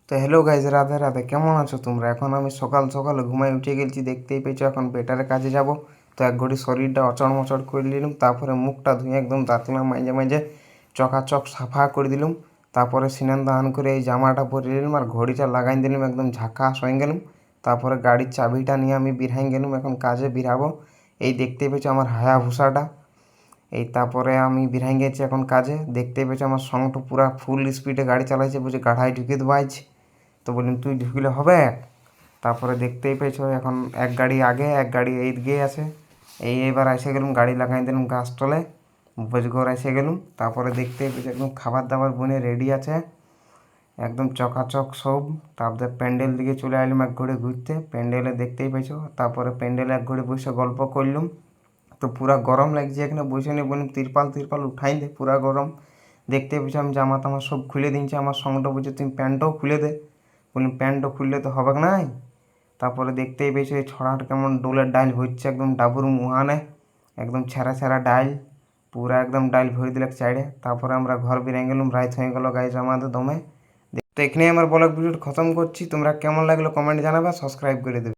তো hello guys, Radhe Radhe. কেমন আছো তোমরা? এখন আমি সকাল সকাল ঘুমায় উঠে গেছি, দেখতেই পেয়েছো। এখন বেটারে কাজে যাব। তো এক ঘড়ি শরীরটা অচড় মচড় করে নিলাম, তারপরে মুখটা ধুয়ে একদম দাঁতনা মাঝে মাঝে চকাচক সাফা করে দিলাম। তারপরে স্নান দান করে এই জামাটা পরে নিলাম আর ঘড়িটা লাগাই দিলাম, একদম ঝাঁকাস হয়ে গেলাম। তারপরে গাড়ির চাবিটা নিয়ে আমি বেরাই গেলাম, এখন কাজে বেরাবো। এই দেখতেই পেয়েছো আমার হায়াবুসাটা। এই তারপরে আমি বেরাই গেছি এখন কাজে। দেখতেই পেয়েছো আমার সঙ্গটা পুরা ফুল স্পিডে গাড়ি চালাইছে, বুঝে গাড়ায় ঢুকে দেবো আজ। তো বললাম তুই ঢুকলে হবে। তারপরে দেখতেই পেয়েছো এখন এক গাড়ি আগে এক গাড়ি এইদিকে আছে। এবার এসে গেলাম, গাড়ি লাগাই দিলাম গাছ তলে, ভোজঘর এসে গেলাম। তারপরে দেখতেই পেয়েছো একদম খাবার দাবার বনে রেডি আছে, একদম চকাচক সব। তারপরে প্যান্ডেল দিকে চলে এলাম এক ঘুরে ঘুরতে। প্যান্ডেলে দেখতেই পেয়েছো, তারপরে প্যান্ডেলে এক ঘুরে বসে গল্প করলাম। তো পুরা গরম লাগছে এখানে বসে নিয়ে, বললাম তিরপাল তিরপাল উঠাই দে, পুরা গরম। দেখতে পেয়েছো আমি জামা টামা সব খুলে দিচ্ছি। আমার সঙ্গটা বলছে তুমি প্যান্টটাও খুলে দে। বললাম প্যান্টটা খুললে তো হবে নাই। তারপরে দেখতেই পেয়েছো এই ছড়াটা কেমন ডোলের ডাইল হচ্ছে, একদম ডাবুর মুহানে, একদম ছেঁড়া ছেঁড়া ডাইল, পুরা একদম ডাইল ভরে দিলে চাইড়ে। তারপরে আমরা ঘর বেরিয়ে গেলাম, রাত হয়ে গেলো গাইজ আমাদের দমে। তো এখানেই আমার ব্লগ ভিডিওটা খতম করছি। তোমরা কেমন লাগলো কমেন্ট জানাবে, সাবস্ক্রাইব করে দেবে।